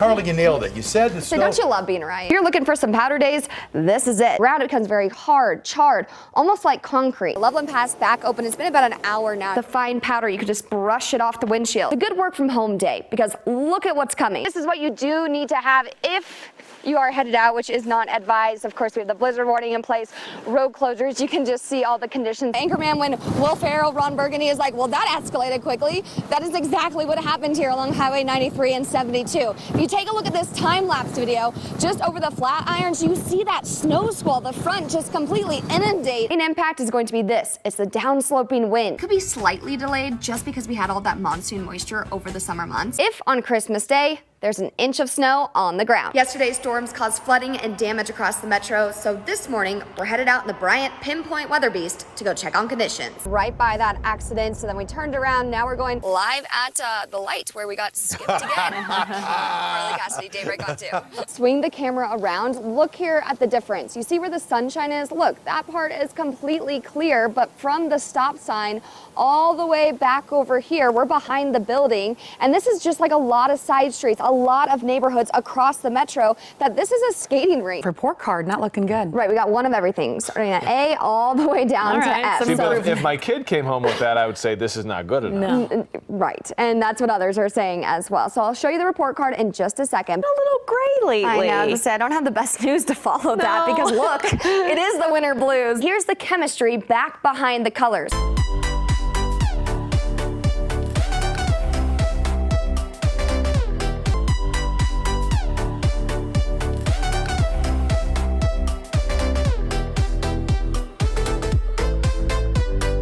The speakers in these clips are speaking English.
Carly, you nailed it. You said the So snow. don't you love being right? If you're looking for some powder days, this is it. Ground, it becomes very hard, charred, almost like concrete. Loveland Pass back open. It's been about an hour now. The fine powder, you could just brush it off the windshield. A good work from home day, because look at what's coming. This is what you do need to have if you are headed out, which is not advised. Of course, we have the blizzard warning in place, road closures. You can just see all the conditions. Anchorman, when Will Ferrell, Ron Burgundy is like, well, that escalated quickly. That is exactly what happened here along Highway 93 and 72. If you take a look at this time-lapse video, just over the flat irons, you see that snow squall, the front just completely inundate. An impact is going to be this. It's the downsloping wind. Could be slightly delayed just because we had all that monsoon moisture over the summer months. If on Christmas Day, there's an inch of snow on the ground. Yesterday's storms caused flooding and damage across the metro, so this morning we're headed out in the Bryant Pinpoint Weather Beast to go check on conditions. Right by that accident, so then we turned around. Now we're going live at the light where we got skipped again. Carly Cassady, daybreak on 2. Swing the camera around. Look here at the difference. You see where the sunshine is? Look, that part is completely clear, but from the stop sign all the way back over here, we're behind the building, and this is just like a lot of side streets, a lot of neighborhoods across the metro, that this is a skating rink. Report card not looking good. Right, we got one of everything, starting at A all the way down to F. See, but if my kid came home with that, I would say this is not good enough. No. Right, and that's what others are saying as well. So I'll show you the report card in just a second. A little gray lately. I know, I don't have the best news to follow that, because look, it is the winter blues. Here's the chemistry back behind the colors.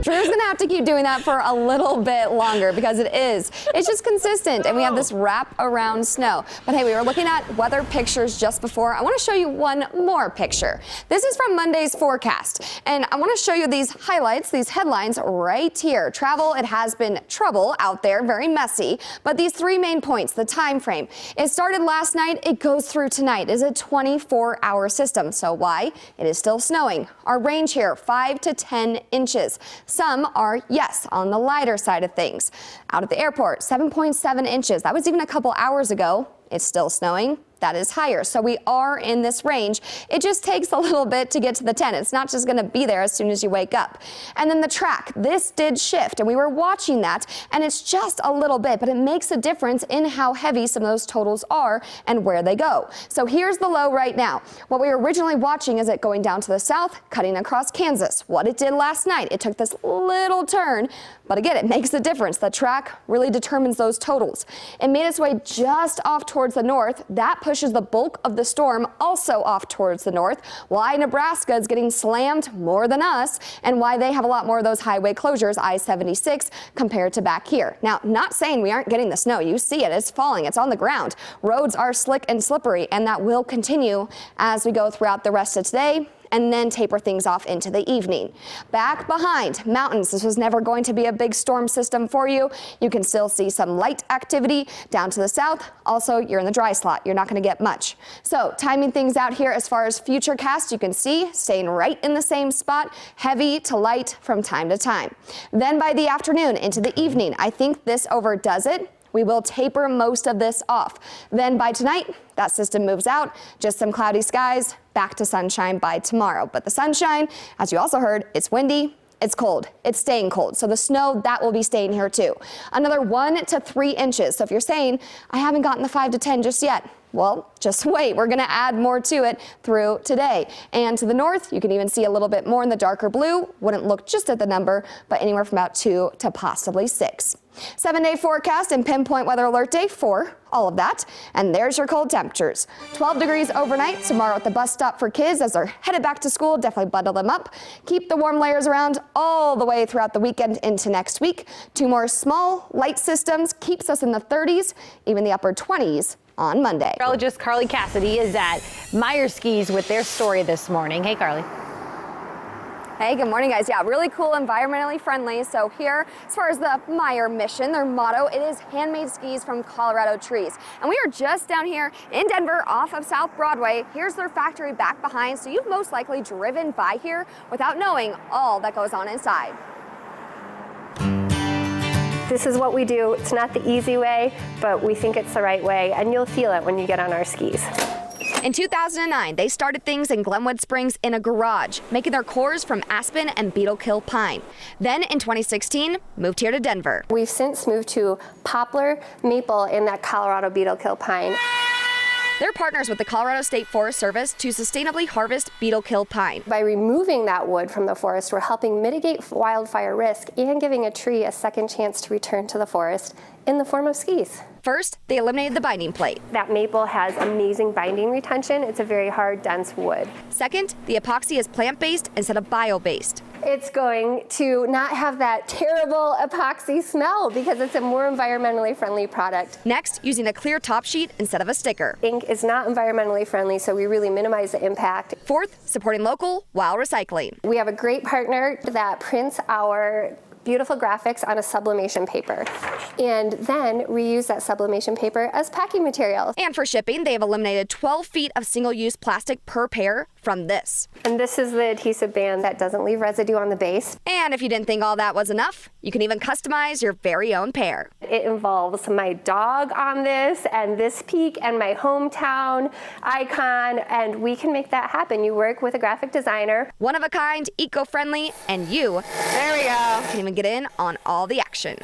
Drew's gonna have to keep doing that for a little bit longer, because it's just consistent, and we have this wrap around snow. But hey, we were looking at weather pictures just before. I want to show you one more picture. This is from Monday's forecast, and I want to show you these highlights, these headlines right here. Travel, it has been trouble out there, very messy, but these 3 main points, the time frame. It started last night, it goes through tonight. It is a 24-hour system. So why? It is still snowing. Our range here, 5 to 10 inches. Some are, yes, on the lighter side of things. Out at the airport, 7.7 inches. That was even a couple hours ago. It's still snowing. That is higher. So we are in this range. It just takes a little bit to get to the 10. It's not just going to be there as soon as you wake up. And then the track, this did shift, and we were watching that, and it's just a little bit, but it makes a difference in how heavy some of those totals are and where they go. So here's the low right now. What we were originally watching is it going down to the south, cutting across Kansas. What it did last night, it took this little turn, but again, it makes a difference. The track really determines those totals. It made its way just off towards the north. That pushes the bulk of the storm also off towards the north. Why Nebraska is getting slammed more than us, and why they have a lot more of those highway closures, I-76, compared to back here. Now, not saying we aren't getting the snow. You see it, it's falling, it's on the ground. Roads are slick and slippery, and that will continue as we go throughout the rest of today, and then taper things off into the evening. Back behind, mountains. This was never going to be a big storm system for you. You can still see some light activity down to the south. Also, you're in the dry slot. You're not going to get much. So timing things out here as far as future cast, you can see staying right in the same spot, heavy to light from time to time. Then by the afternoon into the evening, I think this overdoes it. We will taper most of this off. Then by tonight, that system moves out, just some cloudy skies, back to sunshine by tomorrow. But the sunshine, as you also heard, it's windy, it's cold, it's staying cold. So the snow, that will be staying here too. Another 1 to 3 inches. So if you're saying, I haven't gotten the 5 to 10 just yet, well, just wait. We're going to add more to it through today. And to the north, you can even see a little bit more in the darker blue. Wouldn't look just at the number, but anywhere from about 2 to possibly 6. 7-day forecast and pinpoint weather alert day 4, all of that. And there's your cold temperatures. 12 degrees overnight tomorrow at the bus stop for kids as they're headed back to school. Definitely bundle them up. Keep the warm layers around all the way throughout the weekend into next week. 2 more small, light systems keeps us in the 30s, even the upper 20s on Monday. Meteorologist Carly Cassady is at Meyer Skis with their story this morning. Hey, Carly. Hey, good morning, guys. Yeah, really cool, environmentally friendly. So here, as far as the Meyer mission, their motto, it is handmade skis from Colorado trees. And we are just down here in Denver off of South Broadway. Here's their factory back behind. So you've most likely driven by here without knowing all that goes on inside. This is what we do. It's not the easy way, but we think it's the right way, and you'll feel it when you get on our skis. In 2009, they started things in Glenwood Springs in a garage, making their cores from aspen and beetle-kill pine. Then in 2016, moved here to Denver. We've since moved to poplar, maple, and that Colorado beetle-kill pine. They're partners with the Colorado State Forest Service to sustainably harvest beetle-kill pine. By removing that wood from the forest, we're helping mitigate wildfire risk and giving a tree a second chance to return to the forest in the form of skis. First, they eliminated the binding plate. That maple has amazing binding retention. It's a very hard, dense wood. Second, the epoxy is plant-based instead of bio-based. It's going to not have that terrible epoxy smell because it's a more environmentally friendly product. Next, using a clear top sheet instead of a sticker. Ink is not environmentally friendly, so we really minimize the impact. Fourth, supporting local while recycling. We have a great partner that prints our beautiful graphics on a sublimation paper, and then reuse that sublimation paper as packing material. And for shipping, they have eliminated 12 feet of single-use plastic per pair from this. And this is the adhesive band that doesn't leave residue on the base. And if you didn't think all that was enough, you can even customize your very own pair. It involves my dog on this, and this peak, and my hometown icon, and we can make that happen. You work with a graphic designer. One of a kind, eco-friendly, and you, there we go, can even get in on all the action.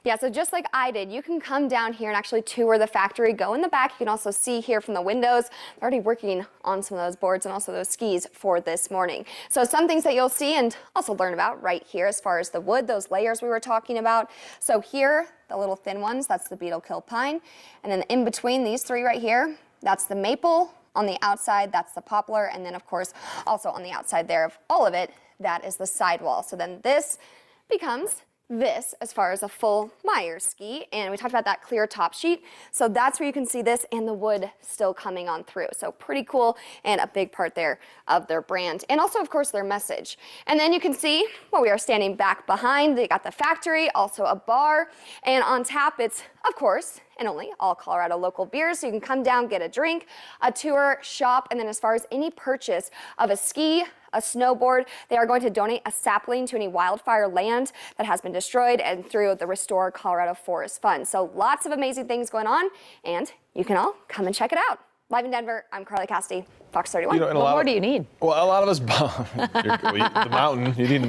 Yeah, so just like I did, you can come down here and actually tour the factory, go in the back. You can also see here from the windows, they're already working on some of those boards and also those skis for this morning. So some things that you'll see and also learn about right here as far as the wood, those layers we were talking about. So here, the little thin ones, that's the beetle-kill pine. And then in between these three right here, that's the maple. On the outside, that's the poplar. And then of course, also on the outside there of all of it, that is the sidewall. So then this becomes this as far as a full Myers ski, and we talked about that clear top sheet, so that's where you can see this and the wood still coming on through. So pretty cool and a big part there of their brand and also of course their message. And then you can see we are standing back behind, they got the factory, also a bar, and on tap it's of course and only all Colorado local beers, so you can come down, get a drink, a tour, shop, and then as far as any purchase of a ski, a snowboard, they are going to donate a sapling to any wildfire land that has been destroyed and through the Restore Colorado Forest Fund. So lots of amazing things going on, and you can all come and check it out. Live in Denver, I'm Cassady, Fox 31. You know, What more do you need? Well, a lot of us, the mountain, you need